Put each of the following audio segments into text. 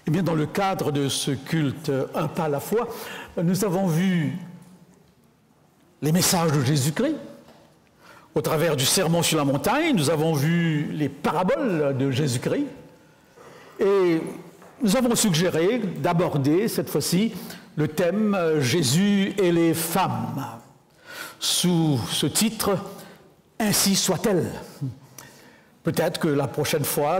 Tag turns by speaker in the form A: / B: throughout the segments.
A: Eh bien, dans le cadre de ce culte un pas à la fois, nous avons vu les messages de Jésus-Christ. Au travers du sermon sur la montagne, nous avons vu les paraboles de Jésus-Christ. Et nous avons suggéré d'aborder cette fois-ci le thème « Jésus et les femmes » sous ce titre « Ainsi soit-elle ». Peut-être que la prochaine fois,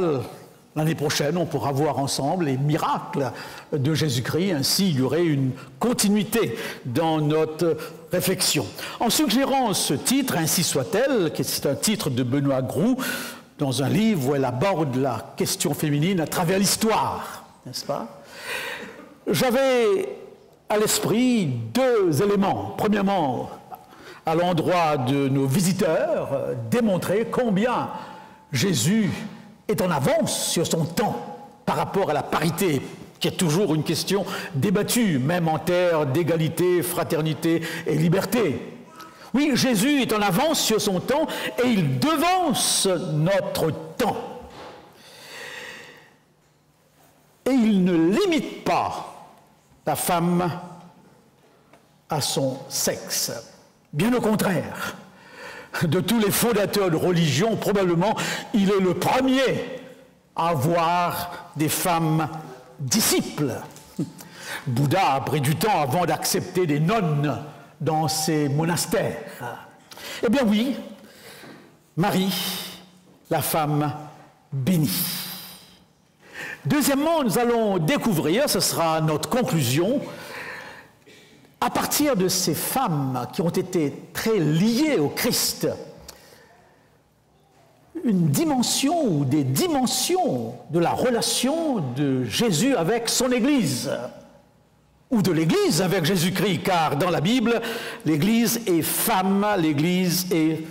A: l'année prochaine, on pourra voir ensemble les miracles de Jésus-Christ. Ainsi, il y aurait une continuité dans notre réflexion. En suggérant ce titre, « Ainsi soit-elle », qui est un titre de Benoît Groux, dans un livre où elle aborde la question féminine à travers l'histoire, n'est-ce pas? J'avais à l'esprit deux éléments. Premièrement, à l'endroit de nos visiteurs, démontrer combien Jésus est en avance sur son temps par rapport à la parité, qui est toujours une question débattue, même en termes d'égalité, fraternité et liberté. Oui, Jésus est en avance sur son temps et il devance notre temps. Et il ne limite pas la femme à son sexe. Bien au contraire, de tous les fondateurs de religion, probablement, il est le premier à avoir des femmes disciples. Bouddha a pris du temps avant d'accepter des nonnes dans ses monastères. Eh bien oui, Marie, la femme bénie. Deuxièmement, nous allons découvrir, ce sera notre conclusion, à partir de ces femmes qui ont été très liées au Christ, une dimension ou des dimensions de la relation de Jésus avec son Église, ou de l'Église avec Jésus-Christ, car dans la Bible, l'Église est femme, l'Église est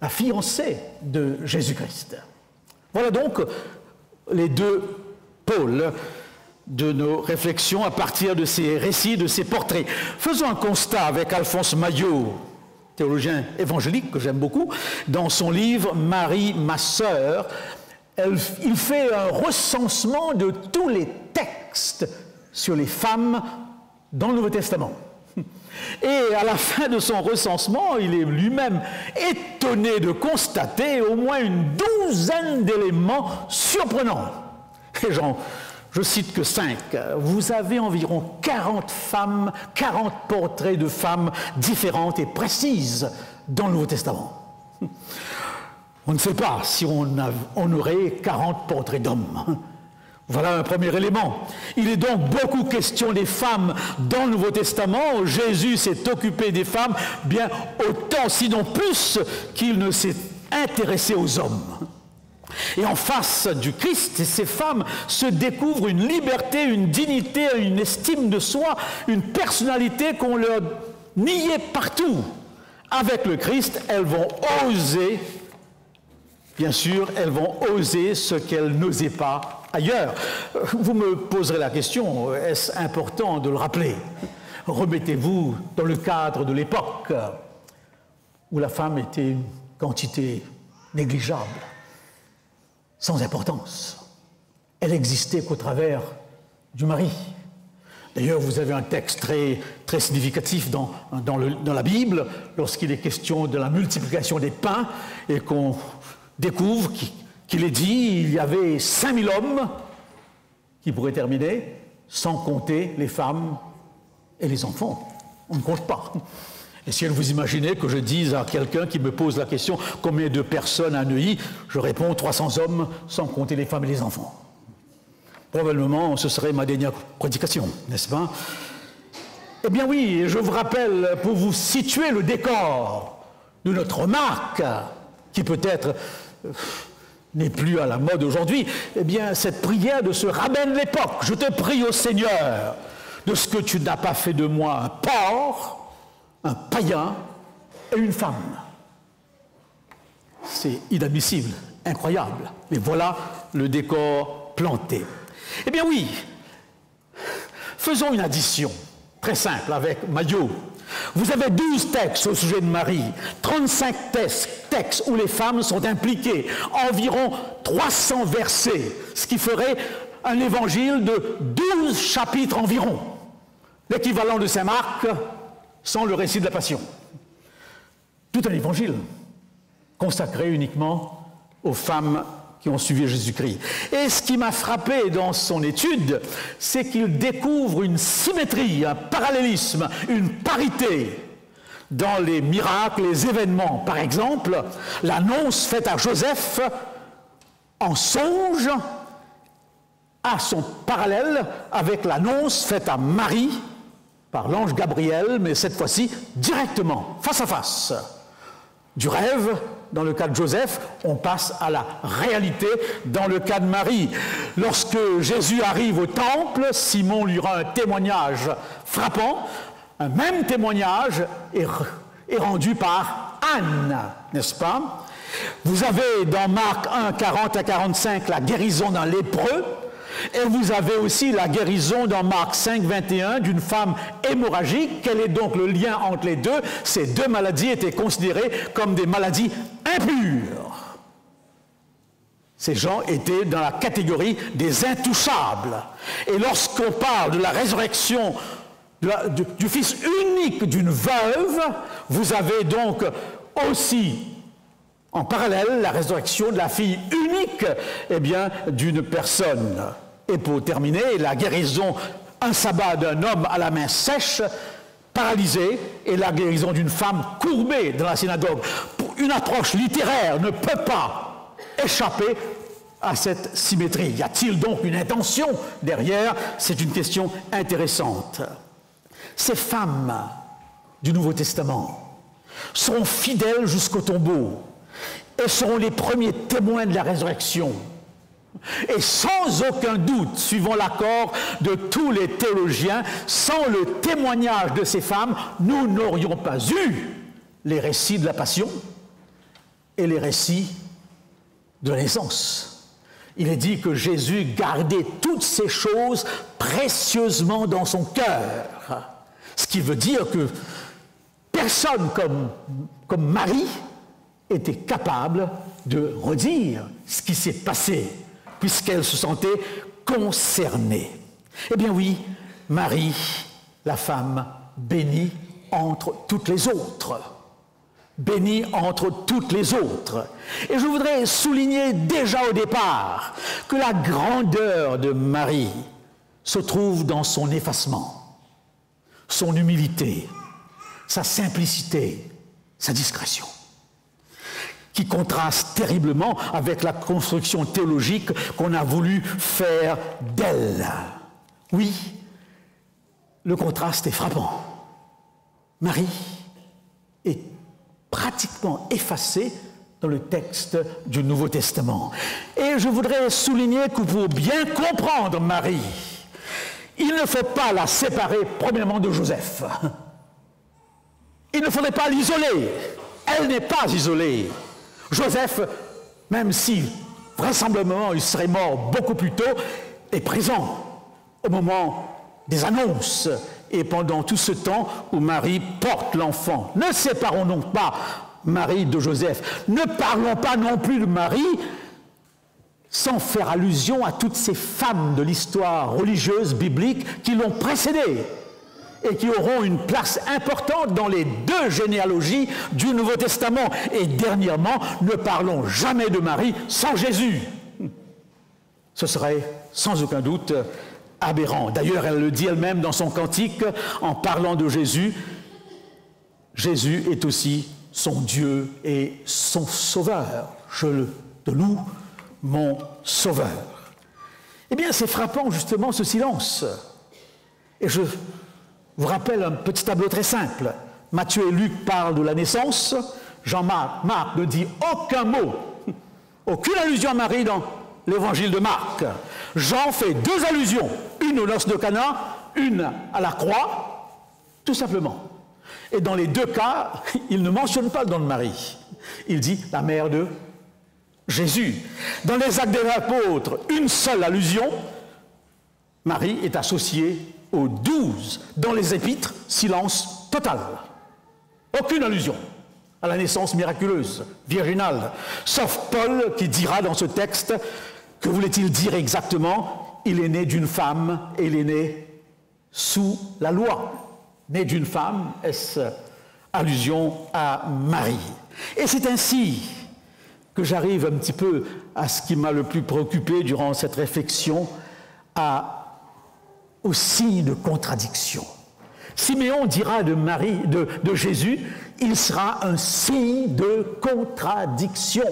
A: la fiancée de Jésus-Christ. Voilà donc les deux pôles de nos réflexions à partir de ces récits, de ces portraits. Faisons un constat avec Alphonse Maillot, théologien évangélique que j'aime beaucoup, dans son livre « Marie, ma sœur », il fait un recensement de tous les textes sur les femmes dans le Nouveau Testament. Et à la fin de son recensement, il est lui-même étonné de constater au moins une douzaine d'éléments surprenants. Et je cite que 5. Vous avez environ 40 femmes, 40 portraits de femmes différentes et précises dans le Nouveau Testament. On ne sait pas si on aurait 40 portraits d'hommes. Voilà un premier élément. Il est donc beaucoup question des femmes dans le Nouveau Testament. Jésus s'est occupé des femmes bien autant, sinon plus, qu'il ne s'est intéressé aux hommes. Et en face du Christ, ces femmes se découvrent une liberté, une dignité, une estime de soi, une personnalité qu'on leur niait partout. Avec le Christ, elles vont oser, bien sûr, elles vont oser ce qu'elles n'osaient pas ailleurs. Vous me poserez la question, est-ce important de le rappeler? Remettez-vous dans le cadre de l'époque où la femme était une quantité négligeable, sans importance. Elle existait qu'au travers du mari. D'ailleurs, vous avez un texte très significatif dans la Bible, lorsqu'il est question de la multiplication des pains, et qu'on découvre qu'il est dit, il y avait 5000 hommes qui pourraient terminer, sans compter les femmes et les enfants. On ne compte pas. Et si vous imaginez que je dise à quelqu'un qui me pose la question « Combien de personnes à Neuilly ?» je réponds « 300 hommes, sans compter les femmes et les enfants. » Probablement, ce serait ma dernière prédication, n'est-ce pas? Eh bien oui, je vous rappelle, pour vous situer le décor de notre remarque, qui peut-être n'est plus à la mode aujourd'hui, eh bien cette prière de ce rabbin de l'époque, « Je te prie au Seigneur de ce que tu n'as pas fait de moi un porc, un païen et une femme. » C'est inadmissible, incroyable. Mais voilà le décor planté. Eh bien oui, faisons une addition très simple avec Maillot. Vous avez 12 textes au sujet de Marie, 35 textes où les femmes sont impliquées, environ 300 versets, ce qui ferait un évangile de 12 chapitres environ, l'équivalent de Saint Marc sans le récit de la Passion. Tout un évangile consacré uniquement aux femmes qui ont suivi Jésus-Christ. Et ce qui m'a frappé dans son étude, c'est qu'il découvre une symétrie, un parallélisme, une parité dans les miracles, les événements. Par exemple, l'annonce faite à Joseph en songe a son parallèle avec l'annonce faite à Marie par l'ange Gabriel, mais cette fois-ci directement, face à face. Du rêve, dans le cas de Joseph, on passe à la réalité dans le cas de Marie. Lorsque Jésus arrive au temple, Simon lui rend un témoignage frappant. Un même témoignage est rendu par Anne, n'est-ce pas? Vous avez dans Marc 1, 40 à 45 la guérison d'un lépreux, et vous avez aussi la guérison dans Marc 5, 21 d'une femme hémorragique. Quel est donc le lien entre les deux? Ces deux maladies étaient considérées comme des maladies impures. Ces gens étaient dans la catégorie des intouchables. Et lorsqu'on parle de la résurrection du fils unique d'une veuve, vous avez donc aussi en parallèle la résurrection de la fille unique d'une personne. Et pour terminer, la guérison un sabbat d'un homme à la main sèche, paralysé, et la guérison d'une femme courbée dans la synagogue. Une approche littéraire ne peut pas échapper à cette symétrie. Y a-t-il donc une intention derrière? C'est une question intéressante. Ces femmes du Nouveau Testament seront fidèles jusqu'au tombeau et seront les premiers témoins de la résurrection. Et sans aucun doute, suivant l'accord de tous les théologiens, sans le témoignage de ces femmes, nous n'aurions pas eu les récits de la Passion et les récits de la naissance. Il est dit que Jésus gardait toutes ces choses précieusement dans son cœur. Ce qui veut dire que personne comme Marie était capable de redire ce qui s'est passé, puisqu'elle se sentait concernée. Eh bien oui, Marie, la femme bénie entre toutes les autres. Bénie entre toutes les autres. Et je voudrais souligner déjà au départ que la grandeur de Marie se trouve dans son effacement, son humilité, sa simplicité, sa discrétion, qui contraste terriblement avec la construction théologique qu'on a voulu faire d'elle. Oui, le contraste est frappant. Marie est pratiquement effacée dans le texte du Nouveau Testament. Et je voudrais souligner que pour bien comprendre Marie, il ne faut pas la séparer premièrement de Joseph. Il ne faudrait pas l'isoler. Elle n'est pas isolée. Joseph, même si vraisemblablement il serait mort beaucoup plus tôt, est présent au moment des annonces et pendant tout ce temps où Marie porte l'enfant. Ne séparons donc pas Marie de Joseph. Ne parlons pas non plus de Marie sans faire allusion à toutes ces femmes de l'histoire religieuse biblique qui l'ont précédée et qui auront une place importante dans les deux généalogies du Nouveau Testament. Et dernièrement, ne parlons jamais de Marie sans Jésus. Ce serait sans aucun doute aberrant. D'ailleurs, elle le dit elle-même dans son cantique en parlant de Jésus. Jésus est aussi son Dieu et son Sauveur. Je te loue, mon Sauveur. Eh bien, c'est frappant justement ce silence. Et je vous rappelle un petit tableau très simple. Matthieu et Luc parlent de la naissance. Marc ne dit aucun mot, aucune allusion à Marie dans l'évangile de Marc. Jean fait deux allusions, une aux noces de Cana, une à la croix, tout simplement. Et dans les deux cas, il ne mentionne pas le nom de Marie. Il dit la mère de Jésus. Dans les Actes des Apôtres, une seule allusion, Marie est associée aux 12. Dans les Épîtres, silence total. Aucune allusion à la naissance miraculeuse, virginale, sauf Paul qui dira dans ce texte, que voulait-il dire exactement? il est né d'une femme et il est né sous la loi. Né d'une femme, est-ce allusion à Marie. Et c'est ainsi que j'arrive un petit peu à ce qui m'a le plus préoccupé durant cette réflexion, au signe de contradiction. Siméon dira de Jésus, il sera un signe de contradiction.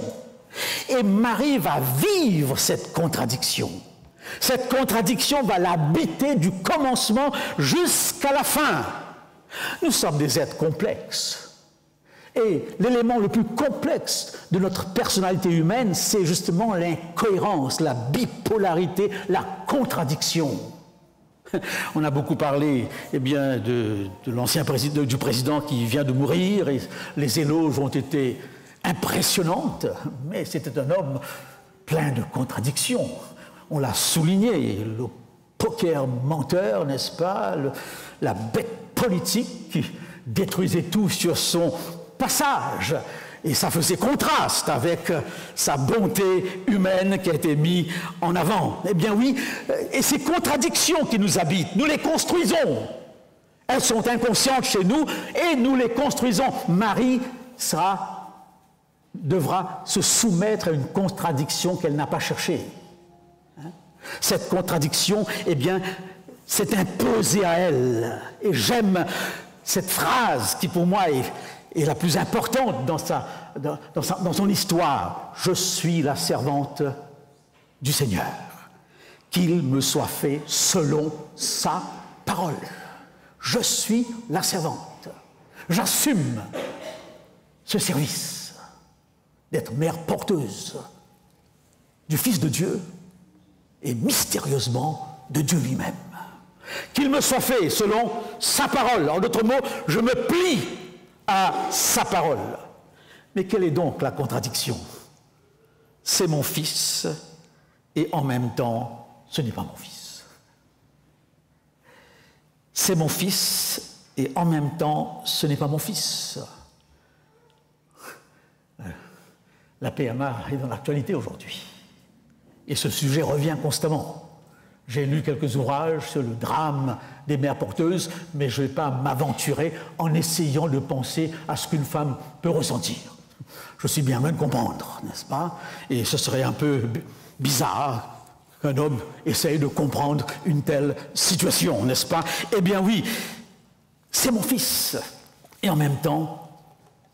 A: Et Marie va vivre cette contradiction. Cette contradiction va l'habiter du commencement jusqu'à la fin. Nous sommes des êtres complexes. Et l'élément le plus complexe de notre personnalité humaine, c'est justement l'incohérence, la bipolarité, la contradiction. On a beaucoup parlé de l'ancien président, du président qui vient de mourir, et les éloges ont été impressionnantes, mais c'était un homme plein de contradictions. On l'a souligné, le poker menteur, n'est-ce pas, la bête politique qui détruisait tout sur son passage. Et ça faisait contraste avec sa bonté humaine qui a été mise en avant. Eh bien oui, et ces contradictions qui nous habitent, nous les construisons. Elles sont inconscientes chez nous et nous les construisons. Marie devra se soumettre à une contradiction qu'elle n'a pas cherchée. Cette contradiction, eh bien, s'est imposée à elle. Et j'aime cette phrase qui pour moi est la plus importante dans son histoire. Je suis la servante du Seigneur. Qu'il me soit fait selon sa parole. Je suis la servante. J'assume ce service d'être mère porteuse du Fils de Dieu et mystérieusement de Dieu lui-même. Qu'il me soit fait selon sa parole. En d'autres mots, je me plie à sa parole. Mais quelle est donc la contradiction? C'est mon fils et en même temps, ce n'est pas mon fils. C'est mon fils et en même temps, ce n'est pas mon fils. La PMA est dans l'actualité aujourd'hui. Et ce sujet revient constamment. J'ai lu quelques ouvrages sur le drame des mères porteuses, mais je ne vais pas m'aventurer en essayant de penser à ce qu'une femme peut ressentir. Je suis bien loin de comprendre, n'est-ce pas? Et ce serait un peu bizarre qu'un homme essaye de comprendre une telle situation, n'est-ce pas? Eh bien oui, c'est mon fils, et en même temps,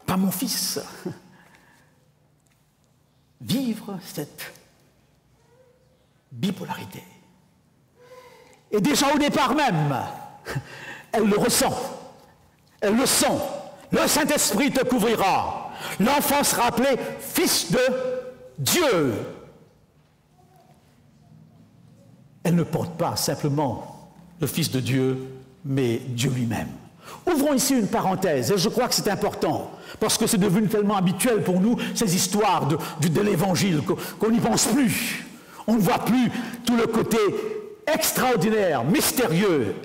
A: pas mon fils. Vivre cette bipolarité. Et déjà au départ même, elle le ressent, elle le sent. Le Saint-Esprit te couvrira. L'enfant sera appelé Fils de Dieu. Elle ne porte pas simplement le Fils de Dieu, mais Dieu lui-même. Ouvrons ici une parenthèse, et je crois que c'est important, parce que c'est devenu tellement habituel pour nous, ces histoires de l'Évangile, qu'on n'y pense plus. On ne voit plus tout le côté extraordinaire, mystérieux.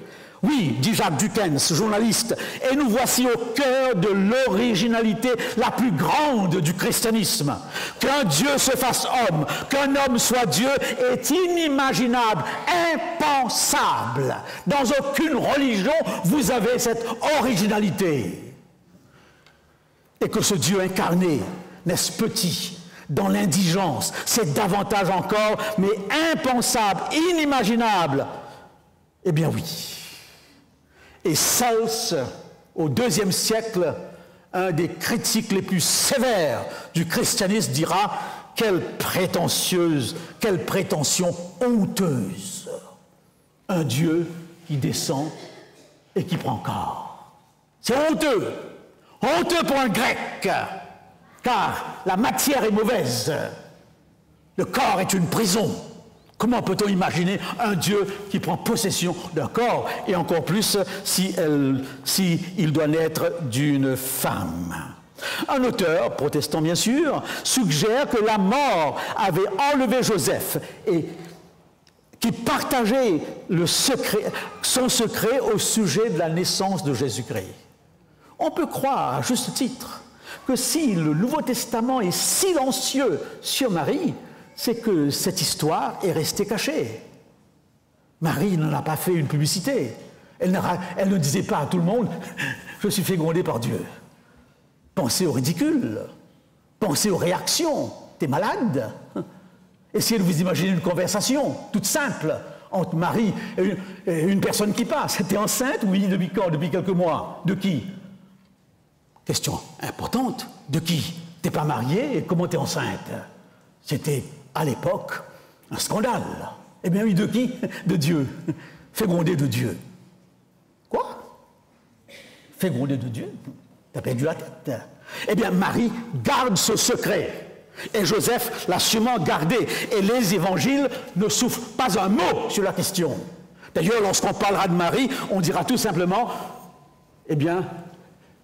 A: Oui, dit Jacques Dukens, journaliste, et nous voici au cœur de l'originalité la plus grande du christianisme. Qu'un Dieu se fasse homme, qu'un homme soit Dieu est inimaginable, impensable. Dans aucune religion, vous avez cette originalité. Et que ce Dieu incarné, n'est-ce petit, dans l'indigence, c'est davantage encore, mais impensable, inimaginable. Eh bien oui. Et Sels, au IIe siècle, un des critiques les plus sévères du christianisme dira « Quelle prétention honteuse ! Un Dieu qui descend et qui prend corps. » C'est honteux, honteux pour un grec, car la matière est mauvaise, le corps est une prison. Comment peut-on imaginer un Dieu qui prend possession d'un corps, et encore plus si il doit naître d'une femme? Un auteur, protestant bien sûr, suggère que la mort avait enlevé Joseph et qui partageait son secret au sujet de la naissance de Jésus-Christ. On peut croire, à juste titre, que si le Nouveau Testament est silencieux sur Marie, c'est que cette histoire est restée cachée. Marie n'en a pas fait une publicité. Elle ne disait pas à tout le monde « Je suis fécondée par Dieu ». Pensez au ridicule, pensez aux réactions. T'es malade? Essayez de vous imaginer une conversation toute simple entre Marie et une personne qui passe. T'es enceinte? Oui, depuis quand? Depuis quelques mois. De qui? Question importante. De qui? T'es pas mariée et comment t'es enceinte? C'était, à l'époque, un scandale. Eh bien oui, de qui? De Dieu. Fécondée de Dieu. Quoi? Fécondée de Dieu? T'as perdu la tête. Eh bien, Marie garde ce secret. Et Joseph l'a sûrement gardé. Et les évangiles ne souffrent pas un mot sur la question. D'ailleurs, lorsqu'on parlera de Marie, on dira tout simplement, eh bien,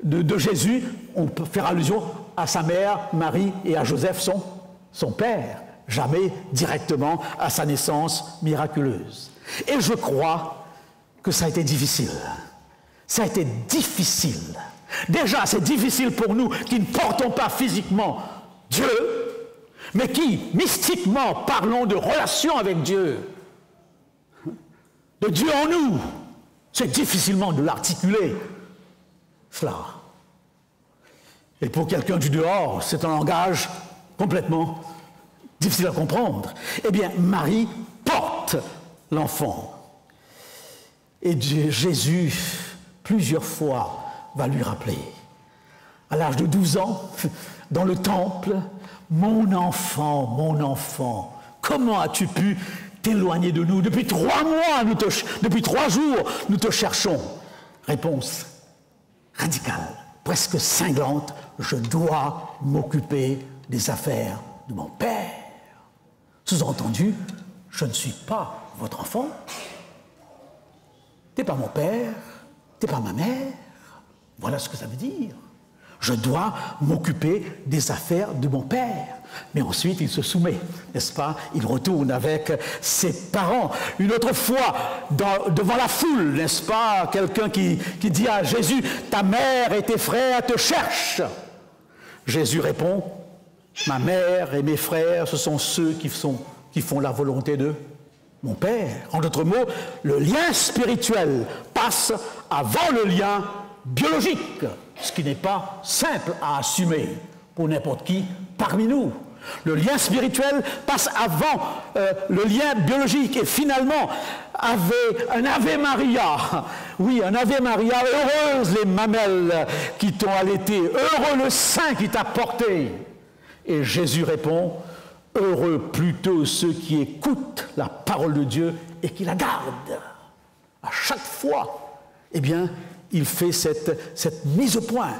A: de Jésus, on peut faire allusion à sa mère, Marie, et à Joseph, son père. Jamais directement à sa naissance miraculeuse. Et je crois que ça a été difficile. Ça a été difficile. Déjà, c'est difficile pour nous qui ne portons pas physiquement Dieu, mais qui, mystiquement, parlons de relation avec Dieu, de Dieu en nous. C'est difficilement de l'articuler, cela. Et pour quelqu'un du dehors, c'est un langage complètement difficile à comprendre. Eh bien, Marie porte l'enfant. Et Jésus, plusieurs fois, va lui rappeler, à l'âge de 12 ans, dans le temple, « Mon enfant, comment as-tu pu t'éloigner de nous? Depuis 3 mois, depuis 3 jours, nous te cherchons. » Réponse radicale, presque cinglante, « Je dois m'occuper des affaires de mon Père. » Sous-entendu, je ne suis pas votre enfant. T'es pas mon père, t'es pas ma mère. Voilà ce que ça veut dire. Je dois m'occuper des affaires de mon père. Mais ensuite, il se soumet, n'est-ce pas? Il retourne avec ses parents. Une autre fois, devant la foule, n'est-ce pas? Quelqu'un qui dit à Jésus, « Ta mère et tes frères te cherchent. » Jésus répond, « Ma mère et mes frères, ce sont ceux qui font la volonté de mon Père. » En d'autres mots, le lien spirituel passe avant le lien biologique, ce qui n'est pas simple à assumer pour n'importe qui parmi nous. Le lien spirituel passe avant le lien biologique et finalement, un Ave Maria. Oui, un Ave Maria, heureuse les mamelles qui t'ont allaité, heureux le sein qui t'a porté. Et Jésus répond, heureux plutôt ceux qui écoutent la parole de Dieu et qui la gardent. À chaque fois, eh bien, il fait cette mise au point.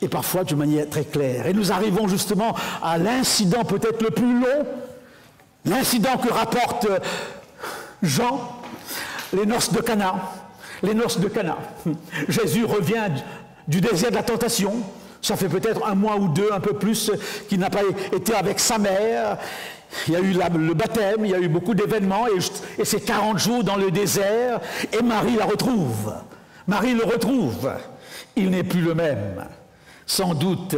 A: Et parfois d'une manière très claire. Et nous arrivons justement à l'incident peut-être le plus long, l'incident que rapporte Jean, les noces de Cana. Les noces de Cana. Jésus revient du désert de la tentation. Ça fait peut-être 1 mois ou 2, un peu plus, qu'il n'a pas été avec sa mère. Il y a eu le baptême, il y a eu beaucoup d'événements, et c'est 40 jours dans le désert, et Marie la retrouve. Marie le retrouve. Il n'est plus le même. Sans doute,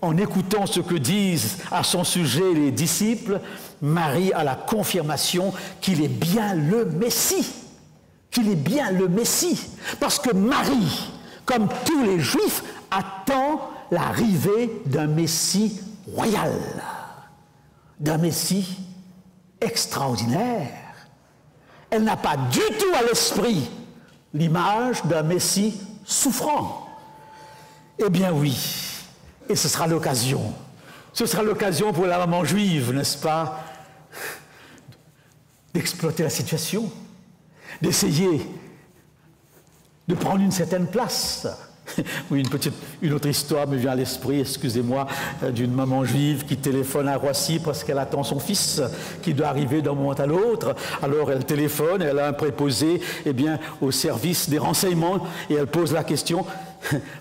A: en écoutant ce que disent à son sujet les disciples, Marie a la confirmation qu'il est bien le Messie. Qu'il est bien le Messie. Parce que Marie, comme tous les Juifs, attend l'arrivée d'un Messie royal, d'un Messie extraordinaire. Elle n'a pas du tout à l'esprit l'image d'un Messie souffrant. Eh bien oui, et ce sera l'occasion. Ce sera l'occasion pour la maman juive, n'est-ce pas, d'exploiter la situation, d'essayer de prendre une certaine place. Oui, une autre histoire me vient à l'esprit, excusez-moi, d'une maman juive qui téléphone à Roissy parce qu'elle attend son fils qui doit arriver d'un moment à l'autre. Alors elle téléphone, elle a un préposé au service des renseignements et elle pose la question,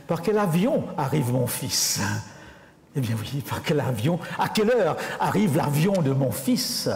A: par quel avion arrive mon fils? Eh bien oui, par quel avion? À quelle heure arrive l'avion de mon fils?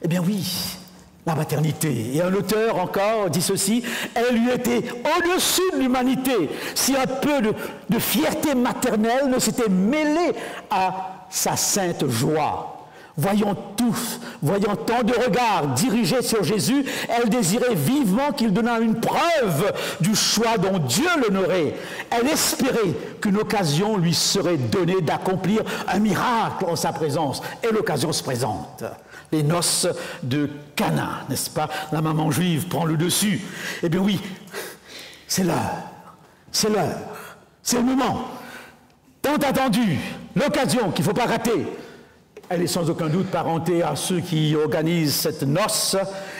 A: Eh bien oui, la maternité. Et un auteur encore dit ceci, elle lui était au-dessus de l'humanité, si un peu de fierté maternelle ne s'était mêlée à sa sainte joie. Voyant tant de regards dirigés sur Jésus, elle désirait vivement qu'il donnât une preuve du choix dont Dieu l'honorait. Elle espérait qu'une occasion lui serait donnée d'accomplir un miracle en sa présence. Et l'occasion se présente. Les noces de Cana, n'est-ce pas? La maman juive prend le dessus. Eh bien oui, c'est l'heure, c'est le moment. Tant attendu, l'occasion qu'il ne faut pas rater. Elle est sans aucun doute parentée à ceux qui organisent cette noce,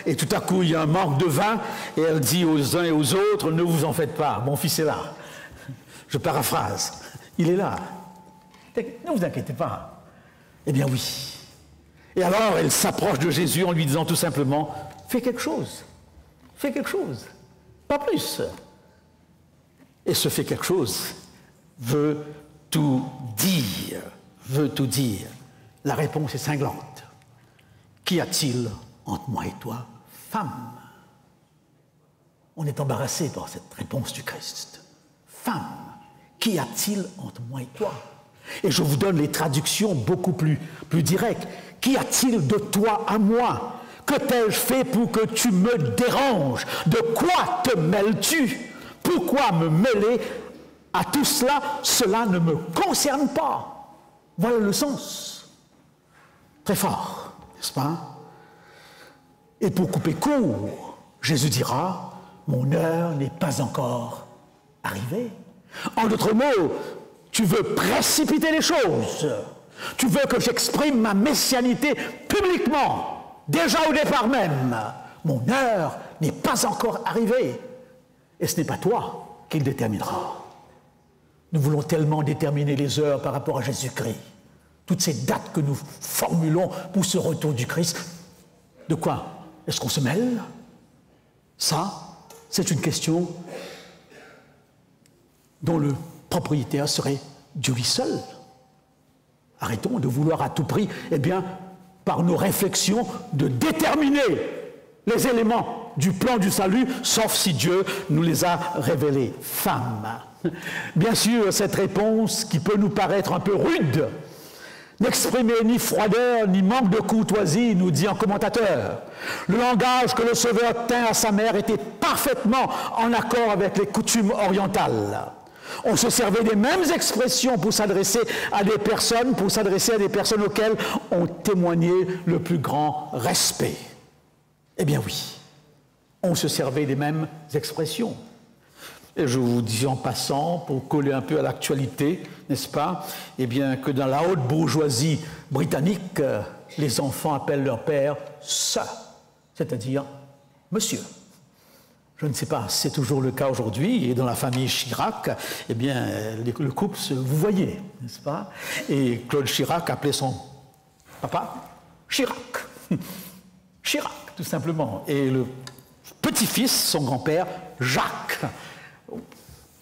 A: et tout à coup il y a un manque de vin, et elle dit aux uns et aux autres, ne vous en faites pas, mon fils est là. Je paraphrase, il est là. Ne vous inquiétez pas. Eh bien oui. Et alors elle s'approche de Jésus en lui disant tout simplement, fais quelque chose, pas plus. Et ce fait quelque chose veut tout dire. La réponse est cinglante. Qu'y a-t-il entre moi et toi, femme? On est embarrassé par cette réponse du Christ. Femme, qu'y a-t-il entre moi et toi? Et je vous donne les traductions beaucoup plus directes. Qu'y a-t-il de toi à moi? Que t'ai-je fait pour que tu me déranges? De quoi te mêles-tu? Pourquoi me mêler à tout cela? Cela ne me concerne pas. Voilà le sens. Très fort, n'est-ce pas? Et pour couper court, Jésus dira, mon heure n'est pas encore arrivée. En d'autres mots, tu veux précipiter les choses. Tu veux que j'exprime ma messianité publiquement, déjà au départ même. Mon heure n'est pas encore arrivée. Et ce n'est pas toi qui le déterminera. Nous voulons tellement déterminer les heures par rapport à Jésus-Christ. Toutes ces dates que nous formulons pour ce retour du Christ, de quoi est-ce qu'on se mêle? Ça, c'est une question dont le propriétaire serait Dieu lui seul. Arrêtons de vouloir à tout prix, eh bien, par nos réflexions, de déterminer les éléments du plan du salut, sauf si Dieu nous les a révélés. Femme. Bien sûr, cette réponse, qui peut nous paraître un peu rude, n'exprimait ni froideur, ni manque de courtoisie, nous dit un commentateur. Le langage que le Sauveur tint à sa mère était parfaitement en accord avec les coutumes orientales. On se servait des mêmes expressions pour s'adresser à des personnes, auxquelles on témoignait le plus grand respect. Eh bien oui, on se servait des mêmes expressions. Et je vous dis en passant, pour coller un peu à l'actualité, n'est-ce pas, eh bien que dans la haute bourgeoisie britannique, les enfants appellent leur père « sir », c'est-à-dire « monsieur ». Je ne sais pas si c'est toujours le cas aujourd'hui, et dans la famille Chirac, eh bien, le couple vous voyez, n'est-ce pas? Et Claude Chirac appelait son papa Chirac. Chirac, tout simplement. Et le petit-fils, son grand-père, Jacques.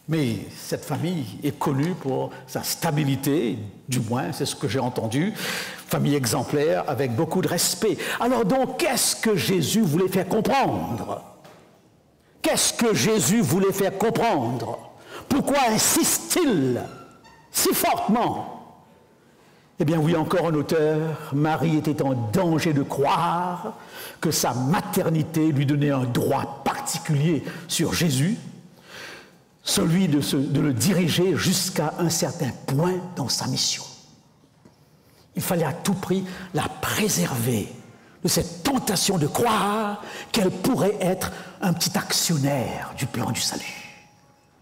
A: Mais cette famille est connue pour sa stabilité, du moins, c'est ce que j'ai entendu, famille exemplaire avec beaucoup de respect. Alors donc, qu'est-ce que Jésus voulait faire comprendre? Qu'est-ce que Jésus voulait faire comprendre? Pourquoi insiste-t-il si fortement? Eh bien oui, encore un auteur, Marie était en danger de croire que sa maternité lui donnait un droit particulier sur Jésus, celui de le diriger jusqu'à un certain point dans sa mission. Il fallait à tout prix la préserver de cette tentation de croire qu'elle pourrait être un petit actionnaire du plan du salut,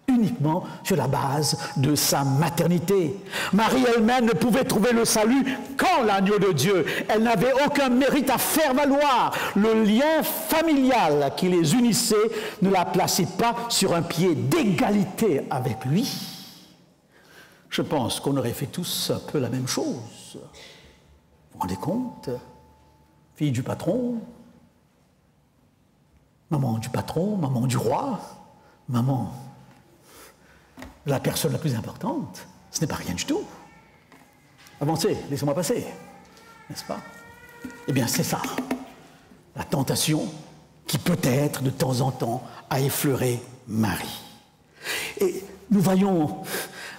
A: uniquement sur la base de sa maternité. Marie elle-même ne pouvait trouver le salut qu'en l'agneau de Dieu. Elle n'avait aucun mérite à faire valoir. Le lien familial qui les unissait ne la plaçait pas sur un pied d'égalité avec lui. Je pense qu'on aurait fait tous un peu la même chose. Vous vous rendez compte? Fille du patron, maman du patron, maman du roi, maman de la personne la plus importante, ce n'est pas rien du tout. Avancez, laissez-moi passer, n'est-ce pas? Eh bien, c'est ça, la tentation qui peut-être de temps en temps a effleuré Marie. Et nous voyons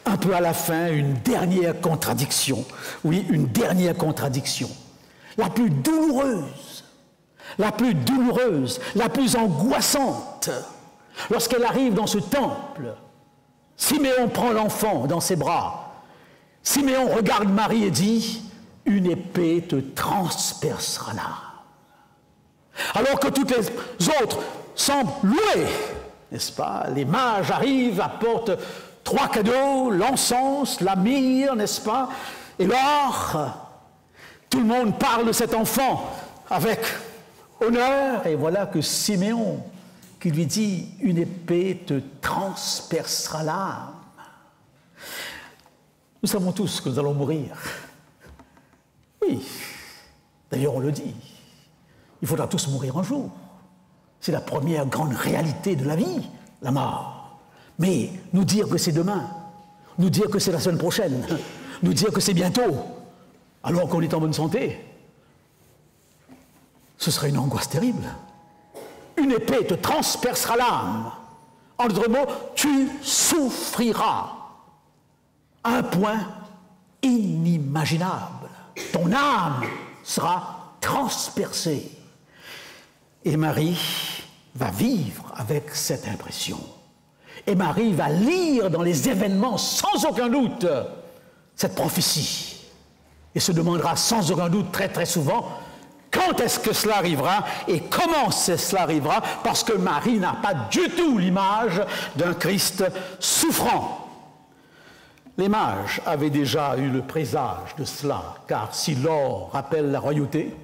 A: un peu à la fin une dernière contradiction. Oui, une dernière contradiction. la plus douloureuse, la plus angoissante. Lorsqu'elle arrive dans ce temple, Siméon prend l'enfant dans ses bras. Siméon regarde Marie et dit, « Une épée te transpercera l'âme. » Alors que toutes les autres semblent louer, n'est-ce pas? Les mages arrivent, apportent 3 cadeaux, l'encens, la myrrhe, n'est-ce pas? Et l'or. Tout le monde parle de cet enfant avec honneur. Et voilà que Siméon, qui lui dit, « Une épée te transpercera l'âme. » Nous savons tous que nous allons mourir. Oui, d'ailleurs on le dit. Il faudra tous mourir un jour. C'est la première grande réalité de la vie, la mort. Mais nous dire que c'est demain, nous dire que c'est la semaine prochaine, nous dire que c'est bientôt, alors qu'on est en bonne santé, ce serait une angoisse terrible. Une épée te transpercera l'âme. En d'autres mots, tu souffriras à un point inimaginable. Ton âme sera transpercée. Et Marie va vivre avec cette impression. Et Marie va lire dans les événements, sans aucun doute, cette prophétie. Et se demandera sans aucun doute très très souvent, quand est-ce que cela arrivera et comment cela arrivera, parce que Marie n'a pas du tout l'image d'un Christ souffrant. Les mages avaient déjà eu le présage de cela, car si l'or rappelle la royauté,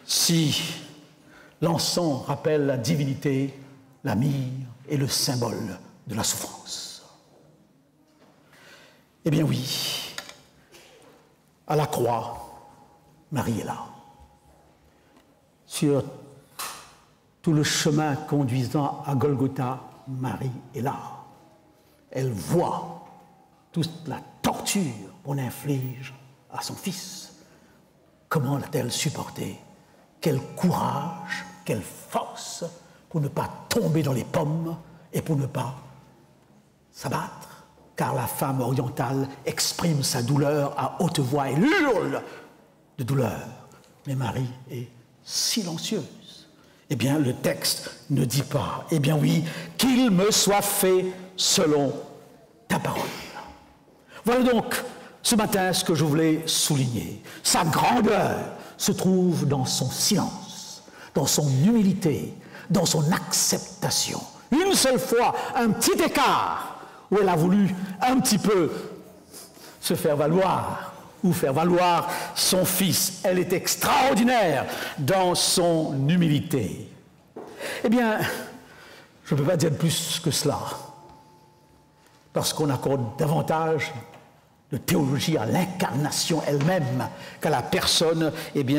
A: si l'encens rappelle la divinité, la myrrhe est le symbole de la souffrance. Eh bien oui, à la croix, Marie est là. Sur tout le chemin conduisant à Golgotha, Marie est là. Elle voit toute la torture qu'on inflige à son fils. Comment l'a-t-elle supporté? Quel courage, quelle force pour ne pas tomber dans les pommes et pour ne pas s'abattre. Car la femme orientale exprime sa douleur à haute voix et hurle de douleur. Mais Marie est silencieuse. Eh bien, le texte ne dit pas, eh bien oui, qu'il me soit fait selon ta parole. Voilà donc ce matin ce que je voulais souligner. Sa grandeur se trouve dans son silence, dans son humilité, dans son acceptation. Une seule fois, un petit écart où elle a voulu un petit peu se faire valoir ou faire valoir son fils. Elle est extraordinaire dans son humilité. Eh bien, je ne peux pas dire plus que cela, parce qu'on accorde davantage de théologie à l'incarnation elle-même qu'à la personne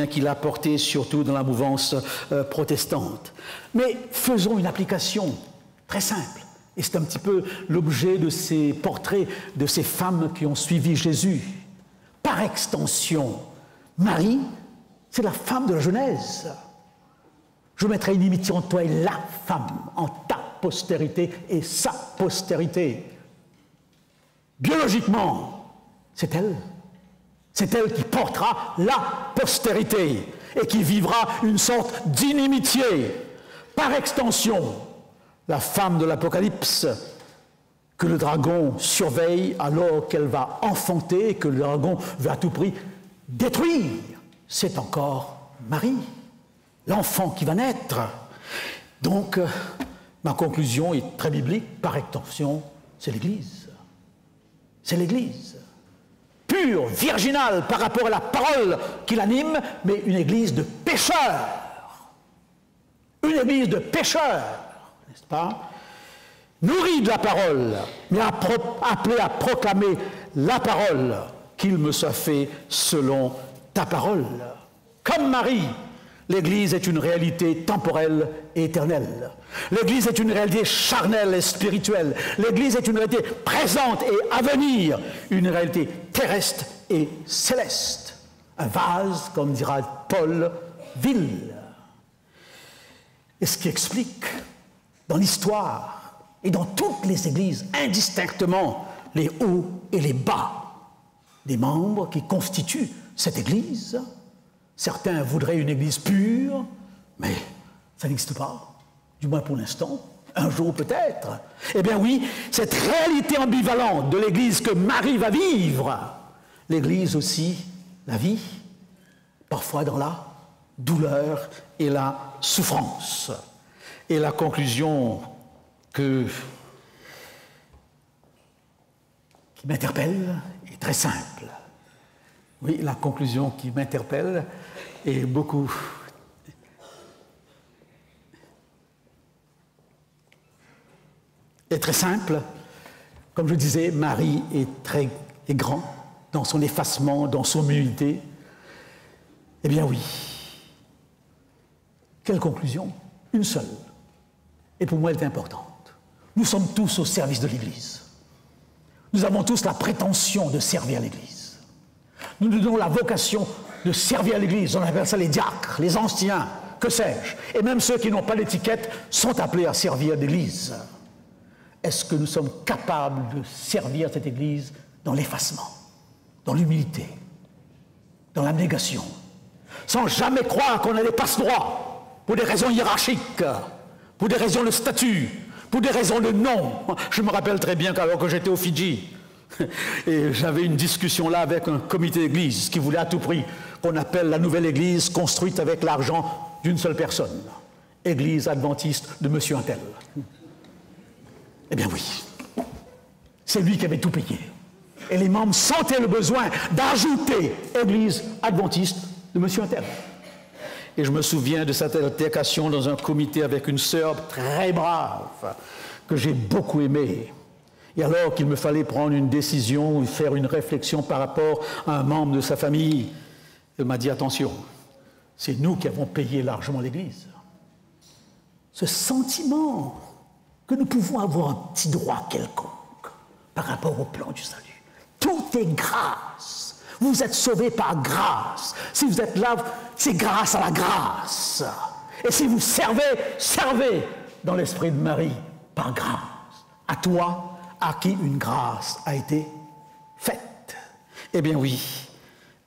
A: qu'il a portée, surtout dans la mouvance protestante. Mais faisons une application très simple. Et c'est un petit peu l'objet de ces portraits de ces femmes qui ont suivi Jésus. Par extension, Marie, c'est la femme de la Genèse. Je mettrai une inimitié entre toi et la femme, en ta postérité et sa postérité. Biologiquement, c'est elle. C'est elle qui portera la postérité et qui vivra une sorte d'inimitié. Par extension, la femme de l'Apocalypse que le dragon surveille alors qu'elle va enfanter et que le dragon veut à tout prix détruire, c'est encore Marie, l'enfant qui va naître. Donc, ma conclusion est très biblique, par extension, c'est l'Église. C'est l'Église. Pure, virginale par rapport à la parole qui l'anime, mais une Église de pécheurs. Une Église de pécheurs, n'est-ce pas? Nourrie de la parole, mais appelée à proclamer la parole, qu'il me soit fait selon ta parole. Comme Marie, l'Église est une réalité temporelle et éternelle. L'Église est une réalité charnelle et spirituelle. L'Église est une réalité présente et à venir, une réalité terrestre et céleste. Un vase, comme dira Paul, vil. Et ce qui explique, dans l'histoire et dans toutes les églises, indistinctement, les hauts et les bas des membres qui constituent cette église, Certains voudraient une Église pure, mais ça n'existe pas, du moins pour l'instant. Un jour peut-être. Eh bien oui, cette réalité ambivalente de l'Église que Marie va vivre, l'Église aussi la vit, parfois dans la douleur et la souffrance. Et la conclusion qui m'interpelle est très simple. Oui, la conclusion qui m'interpelle est très simple. Comme je disais, Marie est grand dans son effacement, dans son humilité. Eh bien oui. Quelle conclusion? Une seule. Et pour moi, elle est importante. Nous sommes tous au service de l'Église. Nous avons tous la prétention de servir l'Église. Nous nous donnons la vocation de servir l'Église. On appelle ça les diacres, les anciens, que sais-je. Et même ceux qui n'ont pas d'étiquette sont appelés à servir l'Église. Est-ce que nous sommes capables de servir cette Église dans l'effacement, dans l'humilité, dans l'abnégation, sans jamais croire qu'on a des passe-droits pour des raisons hiérarchiques, pour des raisons de statut, pour des raisons de nom? Je me rappelle très bien qu'alors que j'étais au Fidji, et j'avais une discussion là avec un comité d'église qui voulait à tout prix qu'on appelle la nouvelle église construite avec l'argent d'une seule personne, église adventiste de monsieur Untel. Eh bien oui, c'est lui qui avait tout payé. Et les membres sentaient le besoin d'ajouter église adventiste de monsieur Untel. Et je me souviens de cette altercation dans un comité avec une sœur très brave, que j'ai beaucoup aimée. Et alors qu'il me fallait prendre une décision ou faire une réflexion par rapport à un membre de sa famille, elle m'a dit, attention, c'est nous qui avons payé largement l'Église. Ce sentiment que nous pouvons avoir un petit droit quelconque par rapport au plan du salut. Tout est grâce. Vous êtes sauvés par grâce. Si vous êtes là, c'est grâce à la grâce. Et si vous servez, servez dans l'esprit de Marie par grâce. À toi, à qui une grâce a été faite. Eh bien oui,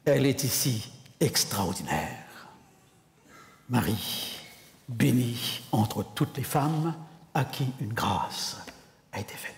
A: elle est ici extraordinaire. Marie, bénie entre toutes les femmes, à qui une grâce a été faite.